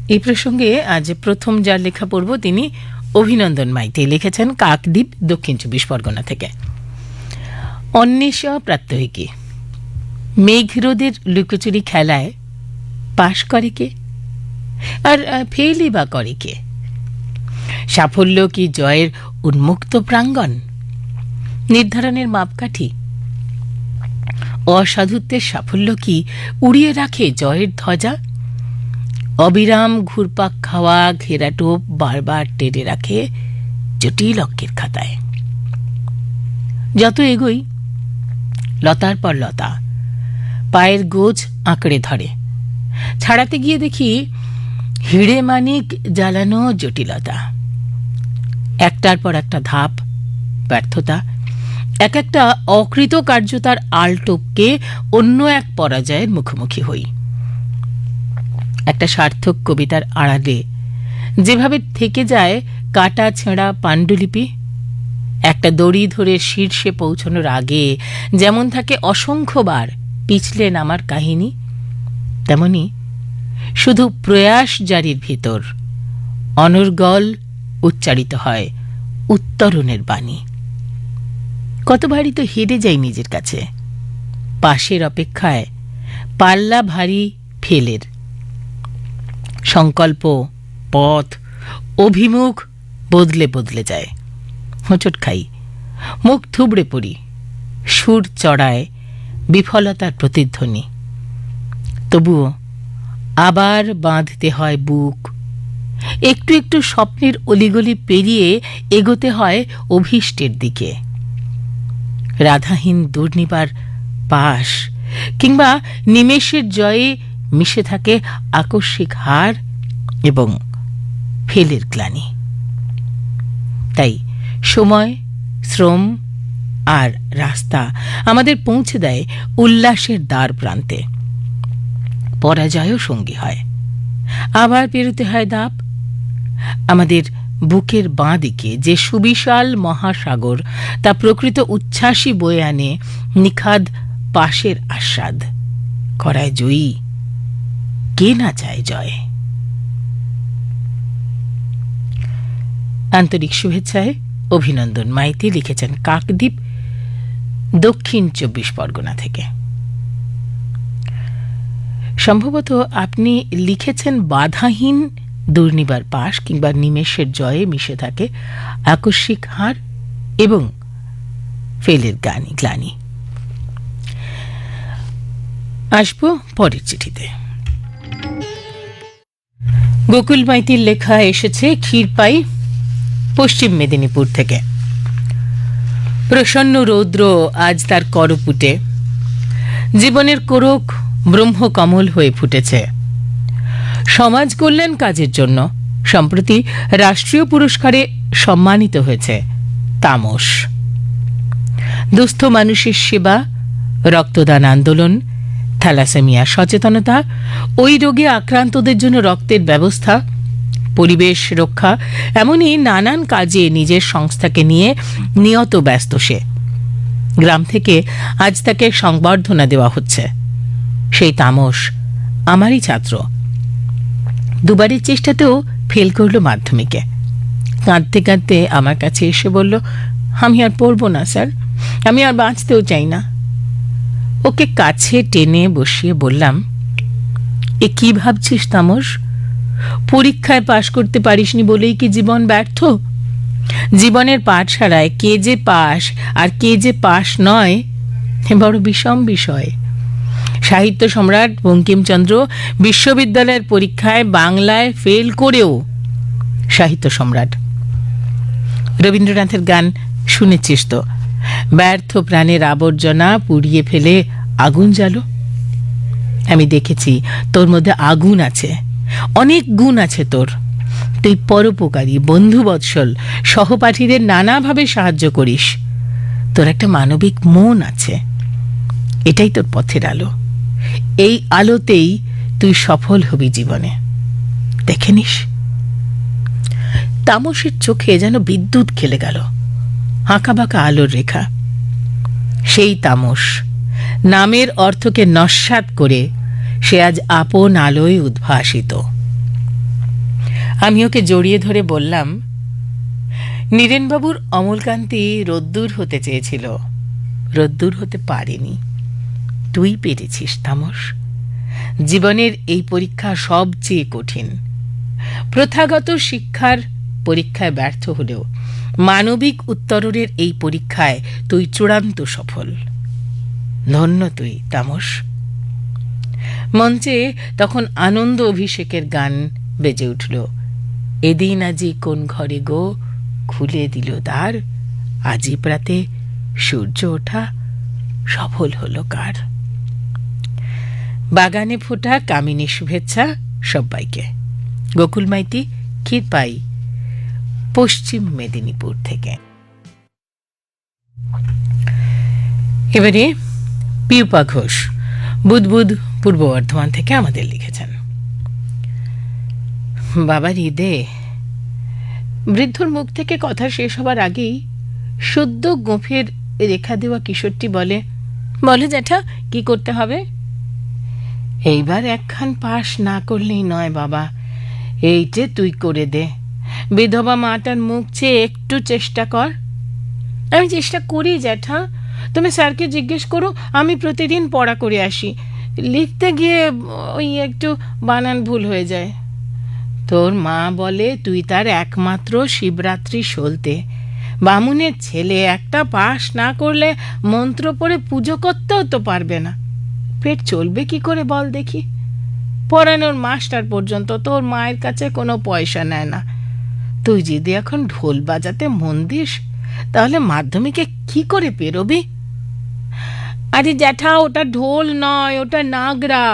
এই প্রসঙ্গে আজ প্রথম যার লেখা পড়ব তিনি অভিনন্দন মাইতি। লিখেছেন কাকদ্বীপ, দক্ষিণ 24 পরগনা থেকে। অন্বেষা প্রাত্যহিকী। মেঘরোদের লুকোচুরি খেলায় পাশ করে কে, আর ফেলই বা করে কে? সাফল্য কি জয়ের উন্মুক্ত প্রাঙ্গণ, নির্ধারণের মাপকাঠি? অসাধুত্বের সাফল্য কি উড়িয়ে রাখে জয়ের ধ্বজা? অবিরাম ঘুরপাক খাওয়া ঘেরাটোপ বারবার টেনে রাখে জটিল অঙ্কের খাতায়। যত এগোই লতার পর লতা পায়ের গোজ আঁকড়ে ধরে। ছাড়াতে গিয়ে দেখি হিড়ে মানিক জ্বালানো জটিলতা। একটার পর একটা ধাপ, ব্যর্থতা, এক একটা অকৃতকার্যতার আলটোপকে অন্য এক পরাজয়ের মুখোমুখি হই। একটা সার্থক কবিতার আড়ালে যেভাবে থেকে যায় কাটা ছেঁড়া পাণ্ডুলিপি, একটা দড়ি ধরে শীর্ষে পৌঁছানোর আগে যেমন থাকে অসংখ্যবার পিছলে নামার কাহিনী, তেমনি শুধু প্রয়াস জারির ভিতর অনর্গল উচ্চারিত হয় উত্তরণের বাণী। কতবারই তো হেরে যাই নিজের কাছে। পাশের অপেক্ষায় পাল্লা ভারী ফেলের। সংকল্প, পথ, অভিমুখ বদলে বদলে যায়। হোঁচট খাই, মুখ থুবড়ে পড়ি, সুর চড়ায় বিফলতার প্রতিধ্বনি। তবুও আবার বাঁধতে হয় বুক। একটু একটু স্বপ্নের অলিগলি পেরিয়ে এগোতে হয় অভীষ্টের দিকে। রাধাহীন দুর্নিবার পাশ কিংবা নিমেষের জয়ে মিশে থাকে আকস্মিক হার এবং ফেলের গ্লানি। তাই সময়, শ্রম আর রাস্তা আমাদের পৌঁছে দেয় উল্লাসের দ্বার প্রান্তে। পরাজয়ও সঙ্গী হয়, আবার পেরোতে হয় ধাপ। আমাদের বুকের বাঁ দিকে যে সুবিশাল মহাসাগর, তা প্রকৃত উচ্ছ্বাসী বয়ে আনে নিখাদ পাশের আস্বাদ। করায় জয়ী কে না চায় জয়। আন্তরিক শুভেচ্ছায় অভিনন্দন মাইতি। লিখেছেন কাকদ্বীপ, দক্ষিণ 24 পরগনা থেকে। সম্ভবত আপনি লিখেছেন বাধাহীন দুর্নিবার পাশ কিংবা নিমেষের জয়ে মিশে থাকে আকস্মিক হার এবং ফেলের গ্লানি। আসবো পরের চিঠিতে। গোকুল মাইতির লেখা এসেছে ক্ষীরপাই, পশ্চিম মেদিনীপুর থেকে। প্রসন্ন রৌদ্র আজ তার করপুটে। জীবনের কোরক ব্রহ্মকমল হয়ে ফুটেছে। সমাজ কল্যাণ কাজের জন্য সম্প্রতি রাষ্ট্রীয় পুরস্কারে সম্মানিত হয়েছে তামস। দুস্থ মানুষের সেবা, রক্তদান আন্দোলন, থ্যালাসেমিয়া সচেতনতা, ওই রোগে আক্রান্তদের জন্য রক্তের ব্যবস্থা, পরিবেশ রক্ষা, এমনই নানান কাজে নিজের সংস্থাকে নিয়ে নিয়ত ব্যস্ত সে। গ্রাম থেকে আজ তাকে সংবর্ধনা দেওয়া হচ্ছে। সেই তামস আমারই ছাত্র। দুবারের চেষ্টাতেও ফেল করলো মাধ্যমিকে। কাঁদতে কাঁদতে আমার কাছে এসে বলল, আমি আর পড়বো না স্যার, আমি আর বাঁচতেও চাই না। ওকে কাছে টেনে বসিয়ে বললাম, এ কি ভাবছিস তামস? পরীক্ষায় পাশ করতে পারিসনি বলেই কি জীবন ব্যর্থ? জীবনের পাঠশালায় কে যে পাশ আর কে যে পাশ নয় বড় বিষম বিষয়। সাহিত্য সম্রাট বঙ্কিমচন্দ্র বিশ্ববিদ্যালয়ের পরীক্ষায় বাংলায় ফেল করেও সাহিত্য সম্রাট। রবীন্দ্রনাথের গান শুনেছিস তো, ব্যর্থ প্রাণের আবর্জনা পুড়িয়ে ফেলে আগুন জ্বালো। আমি দেখেছি তোর মধ্যে আগুন আছে, অনেক গুণ আছে তোর। তুই পরোপকারী, বন্ধুবৎসল, সহপাঠীদের নানাভাবে সাহায্য করিস। তোর একটা মানবিক মন আছে। এটাই তোর পথের আলো। এই আলোতেই তুই সফল হবি জীবনে, দেখে নিস। তামসের চোখে যেন বিদ্যুৎ খেলে গেল, আঁকাবাঁকা আলোর রেখা। সেই তামস নামের অর্থকে নস্যাৎ করে সে আজ আপন আলোয় উদ্ভাসিত। আমি ওকে জড়িয়ে ধরে বললাম, নীরেনবাবুর অমলকান্তি রোদ্দুর হতে চেয়েছিল, রোদ্দুর হতে পারেনি। তুই পেরেছিস তামস। জীবনের এই পরীক্ষা সবচেয়ে কঠিন। প্রথাগত শিক্ষার পরীক্ষায় ব্যর্থ হলেও মানবিক উত্তরণের এই পরীক্ষায় তুই চূড়ান্ত সফল। ধন্য তুই তামস। মঞ্চে তখন আনন্দ অভিষেকের গান বেজে উঠল। এদিন আজি কোন ঘরে গো, খুলে দিল দ্বার, আজি প্রাতে সূর্য ওঠা, সফল হলো কার। বাগানে ফোটা কামিনী শুভেচ্ছা সবাইকে। গোকুল মাইতি, ক্ষীরপাই, পশ্চিম মেদিনীপুর থেকে। এবারে পিউপা ঘোষ বুদবুদ, পূর্ব বর্ধমান থেকে আমাদের লিখেছেন। বাবার ঈদে বৃদ্ধর মুখ থেকে কথা শেষ হবার আগেই সদ্য গোঁফের রেখা দেওয়া কিশোরটি বলে, বলে জ্যাঠা কি করতে হবে? এইবার একখান পাশ না করলেই নয় বাবা, এইটে তুই করে দে। বিধবা মাটার মুখ চেয়ে একটু চেষ্টা কর। আমি চেষ্টা করি জ্যাঠা, তুমি স্যারকে জিজ্ঞেস করো, আমি প্রতিদিন পড়া করে আসি। লিখতে গিয়ে ওই একটু বানান ভুল হয়ে যায়। তোর মা বলে তুই তার একমাত্র শিবরাত্রি সলতে। বামুনের ছেলে, একটা পাশ না করলে মন্ত্র পড়ে পুজো করতেও তো পারবে না। পেট চলবে কি করে বল দেখি? পড়ানোর মাস্টার পর্যন্ত তোর মায়ের কাছে কোনো পয়সা নেয় না। তুই যদি এখন ঢোল বাজাতে মন দিস, তাহলে মাধ্যমিকে কি করে পেরোবি? আরে জ্যাঠা, ওটা ঢোল নয়, ওটা নাগরা।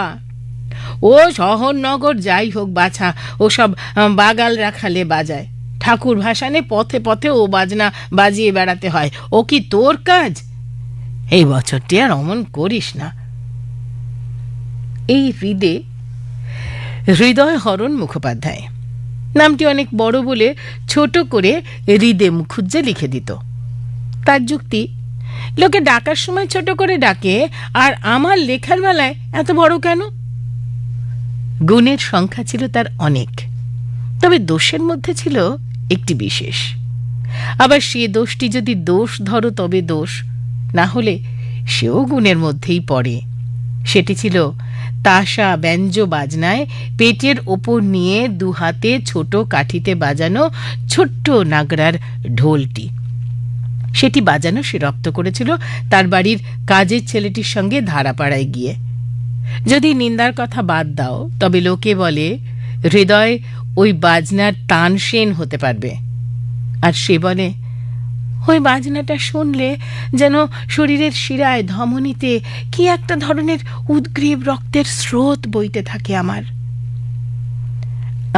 ও শহর নগর যাই হোক বাছা, ওসব বাগাল রাখালে বাজায়। ঠাকুর ভাসানে পথে পথে ও বাজনা বাজিয়ে বেড়াতে হয়। ও কি তোর কাজ? এই বছরটি আর অমন করিস না। এই হৃদয় হরণ মুখোপাধ্যায়। নামটি অনেক বড় বলে ছোট করে হৃদে মুখুজ্জে লিখে দিত। তার যুক্তি, লোকে ডাকার সময় ছোট করে ডাকে, আর আমার লেখার বেলায় এত বড় কেন? গুণের সংখ্যা ছিল তার অনেক, তবে দোষের মধ্যে ছিল একটি বিশেষ। আবার সে দোষটি যদি দোষ ধরো তবে দোষ, না হলে সেও গুণের মধ্যেই পড়ে। সেটি ছিল তাসা ব্যঞ্জ বাজনায় পেটের ওপর নিয়ে দু হাতে ছোট কাঠিতে বাজানো ছোট্ট নাগরার ঢোলটি। সেটি বাজানো সে রপ্ত করেছিল তার বাড়ির কাজের ছেলেটির সঙ্গে ধারাপাড়ায় গিয়ে। যদি নিন্দার কথা বাদ দাও, তবে লোকে বলে হৃদয় ওই বাজনার তানসেন হতে পারবে। আর সে বলে, ওই বাজনাটা শুনলে যেন শরীরের শিরায় ধমনীতে কি একটা ধরনের উদ্গ্রীব রক্তের স্রোত বইতে থাকে আমার।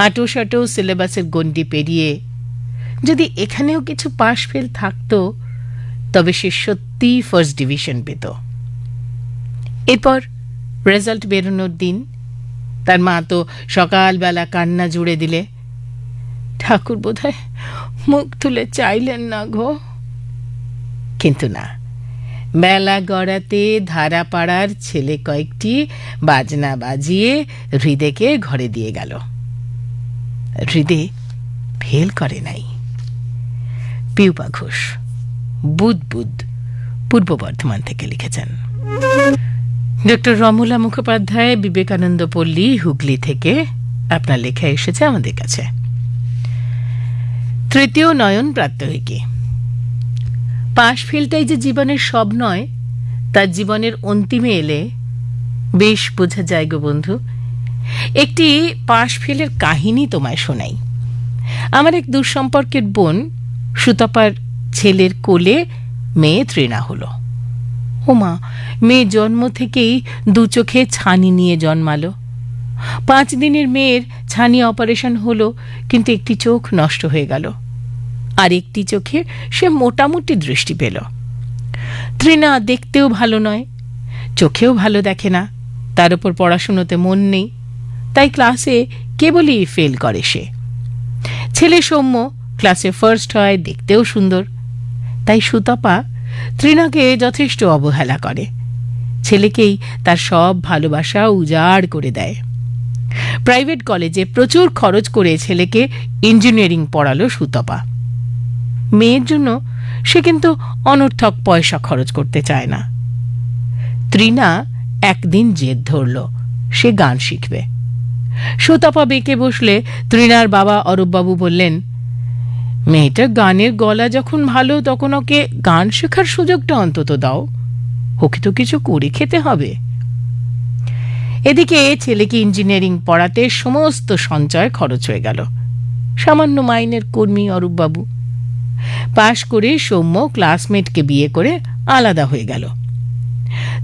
আঁটো সিলেবাসের গণ্ডি পেরিয়ে যদি এখানেও কিছু পাশ ফেল থাকতো, তবে সে সত্যিই ফার্স্ট ডিভিশন পেত। এরপর রেজাল্ট বেরোনোর দিন তার মা তো সকালবেলা কান্না জুড়ে দিলে, ঠাকুর বোধহয় মুখ তুলে চাইলেন না গো। কিন্তু না, বেলা গড়াতে ধারাপাড়ার ছেলে কয়েকটি বাজনা বাজিয়ে হৃদেকে ঘরে দিয়ে গেল। হৃদে ফেল করে নাই। পিউপা ঘোষ বুদবুদ, পূর্ব বর্ধমান থেকে লিখেছেন। ডক্টর রমলা মুখোপাধ্যায়, বিবেকানন্দ পল্লী, হুগলি থেকে আপনার লেখা এসেছে আমাদের কাছে। তৃতীয় নয়ন প্রাত্যহিকী। পাশ ফেলটাই যে জীবনের সব নয়, তার জীবনের অন্তিমে এলে বেশ বোঝা যায় গো বন্ধু। একটি পাশ ফেলের কাহিনী তোমায় শোনাই। আমার এক দুঃসম্পর্কের বোন সুতপার ছেলের কোলে মেয়ে তৃণা হলো। ওমা, মেয়ে জন্ম থেকেই দু চোখে ছানি নিয়ে জন্মালো। 5 দিনের মেয়ের ছানি অপারেশন হলো, কিন্তু একটি চোখ নষ্ট হয়ে গেল, আর একটি চোখে সে মোটামুটি দৃষ্টি পেল। তৃণা দেখতেও ভালো নয়, চোখেও ভালো দেখে না, তার উপর পড়াশুনোতে মন নেই, তাই ক্লাসে কেবলই ফেল করে সে। ছেলে সৌম্য ক্লাসে ফার্স্ট হয়, দেখতেও সুন্দর, তাই সুতপা তৃণাকে যথেষ্ট অবহেলা করে। ছেলেকেই তার সব ভালোবাসা উজাড় করে দেয়। প্রাইভেট কলেজে প্রচুর খরচ করে ছেলেকে ইঞ্জিনিয়ারিং পড়ালো সুতপা। মেয়ের জন্য সে কিন্তু অনর্থক পয়সা খরচ করতে চায় না। তৃণা একদিন জেদ ধরল সে গান শিখবে। সুতপা বেঁকে বসলে তৃণার বাবা অরূপবাবু বললেন, মেয়েটা গানের গলা যখন ভালো তখন ওকে গান শেখার সুযোগটা অন্তত দাও, ওকে তো কিছু করে খেতে হবে। এদিকে ছেলেকে ইঞ্জিনিয়ারিং পড়াতে সমস্ত সঞ্চয় খরচ হয়ে গেল। সামান্য মাইনের কর্মী অরূপবাবু। পাশ করে সৌম্য ক্লাসমেটকে বিয়ে করে আলাদা হয়ে গেল।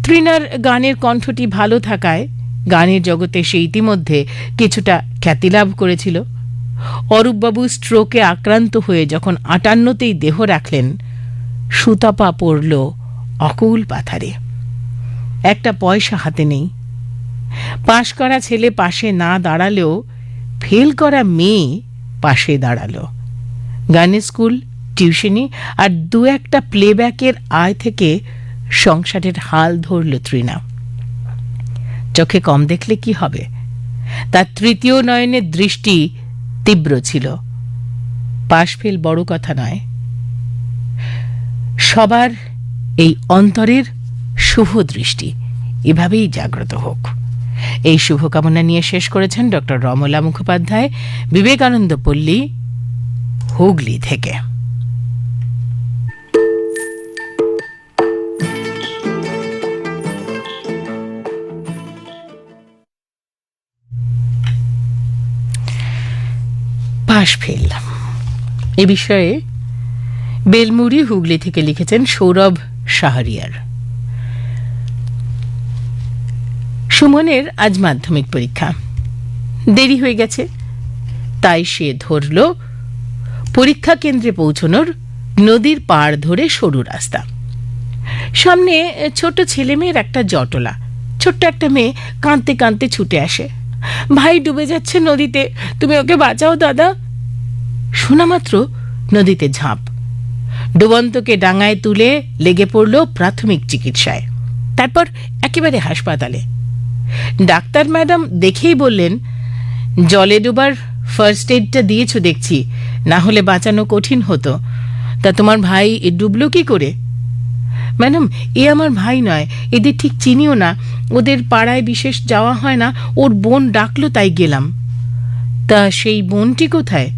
তৃণার গানের কণ্ঠটি ভালো থাকায় গানের জগতে সে ইতিমধ্যে কিছুটা খ্যাতিলাভ করেছিল। অরূপবাবু স্ট্রোকে আক্রান্ত হয়ে যখন 58তেই দেহ রাখলেন, সুতপা পড়ল অকুল পাথারে। একটা পয়সা হাতে নেই। পাশ করা ছেলে পাশে না দাঁড়ালেও ফেল করা মেয়ে পাশে দাঁড়ালো। গানের স্কুল, টিউশনি আর দু একটা প্লেব্যাকের আয় থেকে সংসারের হাল ধরল তৃণা। চোখে কম দেখলে কি হবে? তার তৃতীয় নয়নের দৃষ্টি তীব্র ছিল। পাশ ফেল বড় কথা নয়, সবার এই অন্তরের শুভ দৃষ্টি এভাবেই জাগ্রত হোক, এই শুভকামনা নিয়ে শেষ করেছেন ডক্টর রমলা মুখোপাধ্যায়, বিবেকানন্দ পল্লী, হুগলি থেকে। পাশ ফেল এ বিষয়ে বেলমুড়ি, হুগলি থেকে লিখেছেন সৌরভ শাহরিয়ার। সুমনের আজ মাধ্যমিক পরীক্ষা। দেরি হয়ে গেছে, তাই সে ধরল পরীক্ষা কেন্দ্রে পৌঁছনোর নদীর পাড় ধরে সরু রাস্তা। সামনে ছোট ছেলেমেয়ের একটা জটলা। ছোট্ট একটা মেয়ে কাঁদতে কাঁদতে ছুটে আসে, ভাই ডুবে যাচ্ছে নদীতে, তুমি ওকে বাঁচাও দাদা। শোনা মাত্র নদীতে ঝাঁপ। ডুবন্তকে ডাঙায় তুলে লেগে পড়ল প্রাথমিক চিকিৎসায়, তারপর একেবারে হাসপাতালে। ডাক্তার ম্যাডাম দেখেই বললেন, জলে ডোবার ফার্স্ট এইডটা দিয়েছ দেখছি, না হলে বাঁচানো কঠিন হতো। তা তোমার ভাই ডুবলো কি করে? ম্যাডাম, এ আমার ভাই নয়, এদের ঠিক চিনিও না, ওদের পাড়ায় বিশেষ যাওয়া হয় না, ওর বোন ডাকলো তাই গেলাম। তা সেই বোনটি কোথায়?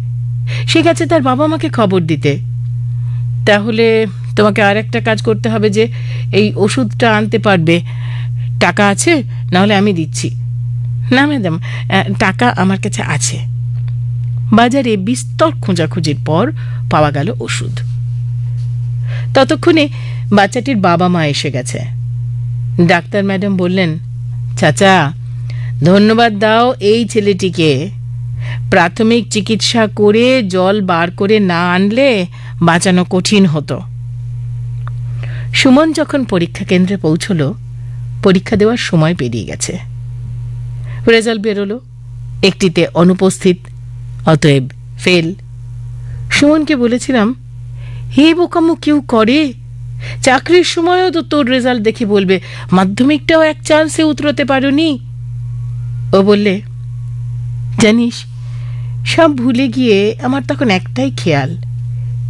সে গেছে তার বাবা মাকে খবর দিতে। তাহলে তোমাকে আর একটা কাজ করতে হবে, যে এই ওষুধটা আনতে পারবে? টাকা আছে? নাহলে আমি দিচ্ছি। না ম্যাডাম, টাকা আমার কাছে আছে। বাজারে বিস্তর খোঁজাখুঁজির পর পাওয়া গেল ওষুধ। ততক্ষণে বাচ্চাটির বাবা মা এসে গেছে। ডাক্তার ম্যাডাম বললেন, চাচা ধন্যবাদ দাও এই ছেলেটিকে, প্রাথমিক চিকিৎসা করে জল বার করে না আনলে বাঁচানো কঠিন হতো। সুমন যখন পরীক্ষা কেন্দ্রে পৌঁছল, পরীক্ষা দেওয়ার সময় পেরিয়ে গেছে। রেজাল্ট বেরোলো, একটিতে অনুপস্থিত, অতএব ফেল। সুমনকে বলেছিলাম, হে বোকামো কেউ করে? চাকরির সময়ও তো তোর রেজাল্ট দেখে বলবে মাধ্যমিকটাও এক চান্সে উতরোতে পারোনি। ও বললে, জানিস, সব ভুলে গিয়ে আমার তখন একটাই খেয়াল,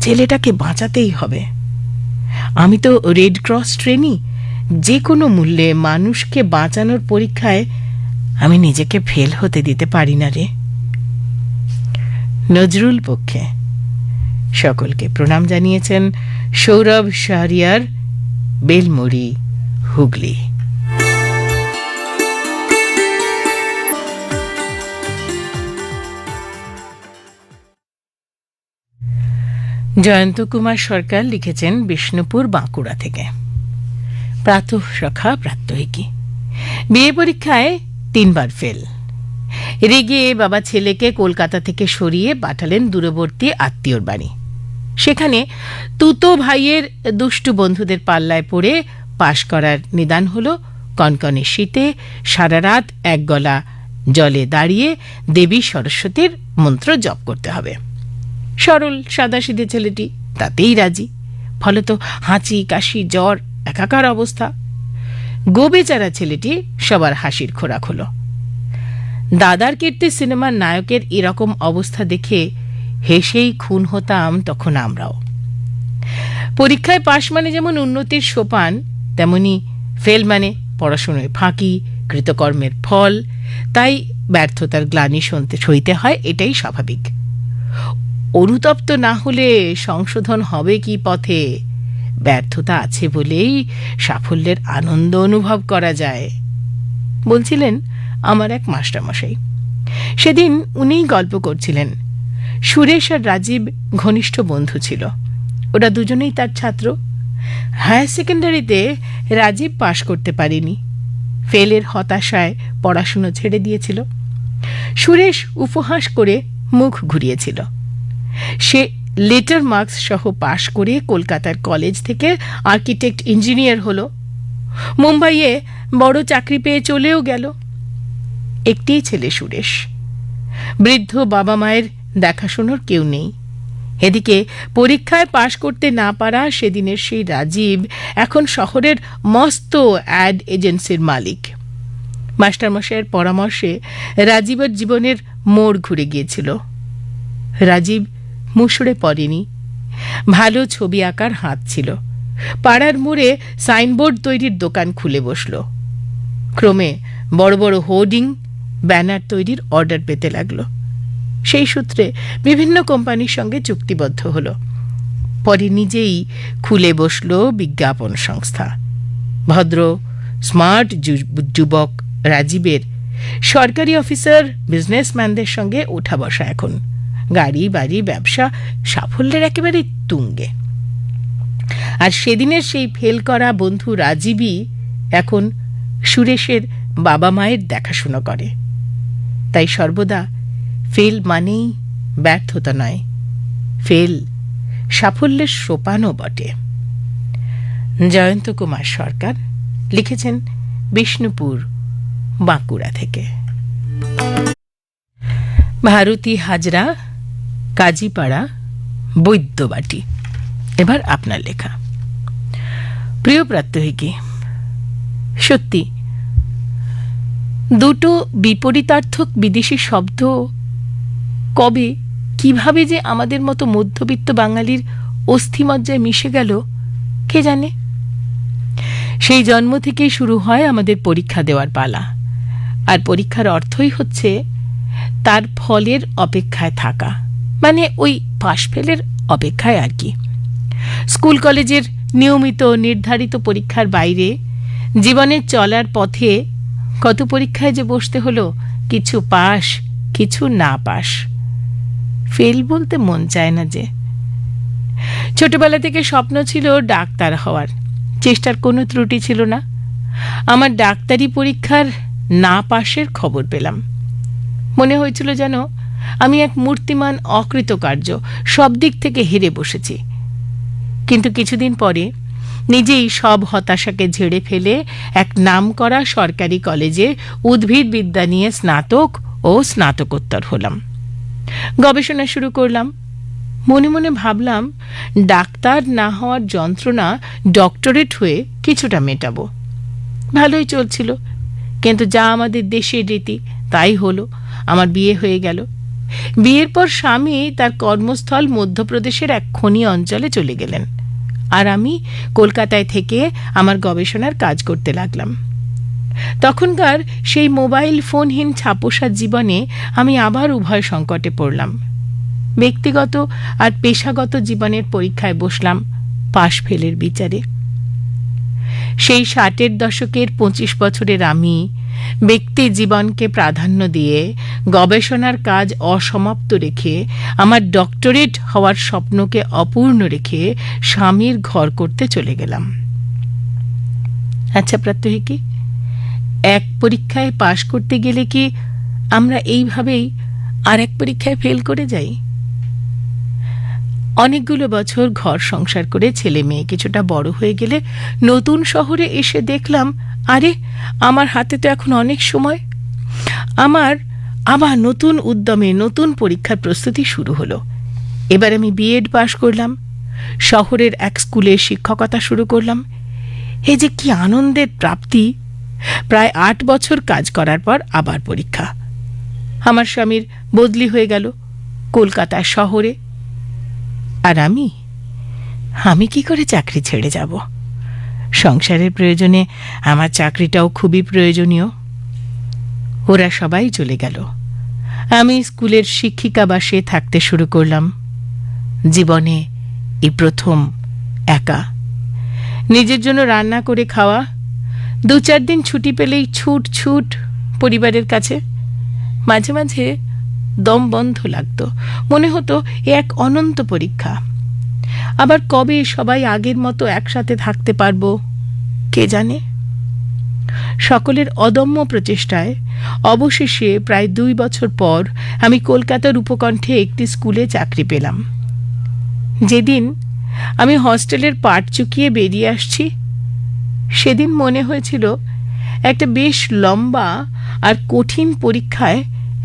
ছেলেটাকে বাঁচাতেই হবে। আমি তো রেড ক্রস ট্রেনি, যে কোনো মূল্যে মানুষকে বাঁচানোর পরীক্ষায় আমি নিজেকে ফেল হতে দিতে পারি না রে। নজরুল পক্ষে। সকলকে প্রণাম জানিয়েছেন সৌরভ শাহরিয়ার, বেলমুড়ি, হুগলি। জয়ন্ত কুমার সরকার লিখেছেন বিষ্ণুপুর, বাঁকুড়া থেকে। প্রাতঃসখা প্রাত্যহিকী। বিয়ে পরীক্ষায় 3 বার ফেল। রেগে বাবা ছেলেকে কলকাতা থেকে সরিয়ে পাঠালেন দূরবর্তী আত্মীয়র বাড়ি। সেখানে তুতো ভাইয়ের দুষ্টু বন্ধুদের পাল্লায় পড়ে পাশ করার নিদান হল কনকনে শীতে সারা রাত এক গলা জলে দাঁড়িয়ে দেবী সরস্বতীর মন্ত্র জপ করতে হবে। সরল সাদাসিধে ছেলেটি তাতেই রাজি। ফলত হাঁচি, কাশি, জ্বর, একাকার অবস্থা। গোবেচারা ছেলেটি সবার হাসির খোরাক হলো। দাদার কীর্তি সিনেমার নায়কের এরকম অবস্থা দেখে হেসেই খুন হতাম তখন আমরাও। পরীক্ষায় পাশ মানে যেমন উন্নতির সোপান, তেমনি ফেল মানে পড়াশোনায় ফাঁকি, কৃতকর্মের ফল। তাই ব্যর্থতার গ্লানি সইতে হয়, এটাই স্বাভাবিক। অনুতপ্ত না হলে সংশোধন হবে কি পথে? ব্যর্থতা আছে বলেই সাফল্যের আনন্দ অনুভব করা যায়, বলছিলেন আমার এক মাস্টারমশাই। সেদিন উনিই গল্প করছিলেন। সুরেশ আর রাজীব ঘনিষ্ঠ বন্ধু ছিল। ওরা দুজনেই তার ছাত্র। হায়ার সেকেন্ডারিতে রাজীব পাশ করতে পারেনি, ফেলের হতাশায় পড়াশুনো ছেড়ে দিয়েছিল। সুরেশ উপহাস করে মুখ ঘুরিয়েছিল। সে লেটার মার্কস সহ পাশ করে কলকাতার কলেজ থেকে আর্কিটেক্ট ইঞ্জিনিয়ার হলো। মুম্বাইয়ে বড় চাকরি পেয়ে চলেও গেল। একটিই ছেলে সুরেশ। বৃদ্ধ বাবা মায়ের দেখাশোনার কেউ নেই। এদিকে পরীক্ষায় পাশ করতে না পারা সেদিনের সেই রাজীব এখন শহরের মস্ত অ্যাড এজেন্সির মালিক। মাস্টারমশাইয়ের পরামর্শে রাজীবের জীবনের মোড় ঘুরে গিয়েছিল। রাজীব মুষড়ে পড়েনি। ভালো ছবি আঁকার হাত ছিল। পাড়ার মোড়ে সাইনবোর্ড তৈরির দোকান খুলে বসল। ক্রমে বড় বড় হোর্ডিং, ব্যানার তৈরির অর্ডার পেতে লাগলো। সেই সূত্রে বিভিন্ন কোম্পানির সঙ্গে চুক্তিবদ্ধ হল। পরে নিজেই খুলে বসল বিজ্ঞাপন সংস্থা। ভদ্র স্মার্ট যুবক রাজীবের সরকারি অফিসার, বিজনেসম্যানদের সঙ্গে ওঠা বসা এখন। গাড়ি বাড়ি, ব্যবসা, সাফল্যের একেবারে তুঙ্গে। আর সেদিনের সেই ফেল করা বন্ধু রাজীবই এখন সুরেশের বাবা মায়ের দেখাশোনা করে। তাই সর্বদা ফেল মানেই ব্যর্থতা নয়, ফেল সাফল্যের সোপানও বটে। জয়ন্ত কুমার সরকার লিখেছেন বিষ্ণুপুর, বাঁকুড়া থেকে। ভারতী হাজরা, কাজীপাড়া, বৈদ্যবাটি। এবার আপনার লেখা। প্রিয় প্রাত্যহিকী, সত্যি দুটো বিপরীতার্থক বিদেশি শব্দ কবে কিভাবে যে আমাদের মতো মধ্যবিত্ত বাঙালির অস্থিমজ্জায় মিশে গেল কে জানে। সেই জন্ম থেকেই শুরু হয় আমাদের পরীক্ষা দেওয়ার পালা। আর পরীক্ষার অর্থই হচ্ছে তার ফলের অপেক্ষায় থাকা, মানে ওই পাশ ফেলের অপেক্ষায় আর কি। স্কুল কলেজের নিয়মিত নির্ধারিত পরীক্ষার বাইরে জীবনের চলার পথে কত পরীক্ষায় যে বসতে হলো, কিছু পাস, কিছু না পাস। ফেল বলতে মন চায় না যে। ছোটবেলা থেকে স্বপ্ন ছিল ডাক্তার হওয়ার, চেষ্টার কোনো ত্রুটি ছিল না। আমার ডাক্তারি পরীক্ষার না পাশের খবর পেলাম। মনে হয়েছিল যেন আমি এক মূর্তিমান অকৃতকার্য, সব দিক থেকে হেরে বসেছি। কিন্তু কিছুদিন পরে নিজেই সব হতাশাকে ঝেড়ে ফেলে এক নামকরা সরকারি কলেজে উদ্ভিদবিদ্যা নিয়ে স্নাতক ও স্নাতকোত্তর হলাম। গবেষণা শুরু করলাম। মনে মনে ভাবলাম ডাক্তার না হওয়ার যন্ত্রণা ডক্টরেট হয়ে কিছুটা মেটাবো। ভালোই চলছিল, কিন্তু যা আমাদের দেশের রীতি তাই হলো। আমার বিয়ে হয়ে গেল। বিয়ের পর স্বামী তার কর্মস্থল মধ্যপ্রদেশের এক খনি অঞ্চলে চলে গেলেন, আর আমি কলকাতায় থেকে আমার গবেষণার কাজ করতে লাগলাম। তখনকার সেই মোবাইল ফোনহীন ছাপোষা জীবনে আমি আবার উভয় সংকটে পড়লাম। ব্যক্তিগত আর পেশাগত জীবনের পরীক্ষায় বসলাম পাশ ফেলের বিচারে। সেই 60-এর দশকের 25 বছরের আমি ব্যক্তি জীবনকে প্রাধান্য দিয়ে গবেষণার কাজ অসমাপ্ত রেখে, আমার ডক্টরেট হওয়ার স্বপ্নকে অপূর্ণ রেখে স্বামীর ঘর করতে চলে গেলাম। আচ্ছা প্রাত্যহিকী, এক পরীক্ষায় পাশ করতে গেলে কি আমরা এইভাবেই আর এক পরীক্ষায় ফেল করে যাই? অনেকগুলো বছর ঘর সংসার করে ছেলে মেয়ে কিছুটা বড় হয়ে গেলে নতুন শহরে এসে দেখলাম, আরে আমার হাতে তো এখন অনেক সময়। আমার আবার নতুন উদ্যমে নতুন পরীক্ষার প্রস্তুতি শুরু হলো। এবার আমি বিএড পাশ করলাম, শহরের এক স্কুলে শিক্ষকতা শুরু করলাম। এই যে কি আনন্দের প্রাপ্তি! প্রায় 8 বছর কাজ করার পর আবার পরীক্ষা। আমার স্বামীর বদলি হয়ে গেল কলকাতা শহরে। আর আমি কি করে চাকরি ছেড়ে যাব? সংসারের প্রয়োজনে আমার চাকরিটাও খুবই প্রয়োজনীয়। ওরা সবাই চলে গেল। আমি স্কুলের শিক্ষিকা বাসে থাকতে শুরু করলাম। জীবনে এই প্রথম একা। নিজের জন্য রান্না করে খাওয়া, 2-4 দিন ছুটি পেলেই ছুট পরিবারের কাছে। মাঝে মাঝে দম বন্ধ লাগতো, মনে হতো এ এক অনন্ত পরীক্ষা। আবার কবে সবাই আগের মতো একসাথে থাকতে পারবো কে জানে। সকলের অদম্য প্রচেষ্টায় অবশেষে প্রায় 2 বছর পর আমি কলকাতার উপকণ্ঠে একটি স্কুলে চাকরি পেলাম। যেদিন আমি হস্টেলের পাট চুকিয়ে বেরিয়ে আসছি, সেদিন মনে হয়েছিল একটা বেশ লম্বা আর কঠিন পরীক্ষায়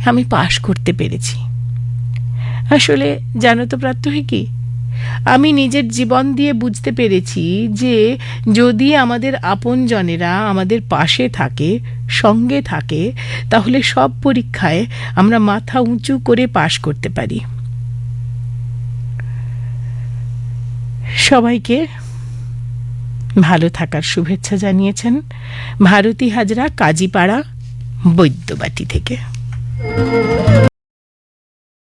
আমি পাশ করতে পেরেছি। আসলে জানো তো প্রাত্যহিক কি, আমি নিজের জীবন দিয়ে বুঝতে পেরেছি যে যদি আমাদের আপনজনেরা আমাদের পাশে থাকে, সঙ্গে থাকে, তাহলে সব পরীক্ষায় আমরা মাথা উঁচু করে পাশ করতে পারি। সবাইকে ভালো থাকার শুভেচ্ছা জানিয়েছেন ভারতী হাজরা, কাজীপাড়া, বৈদ্যবাটি থেকে।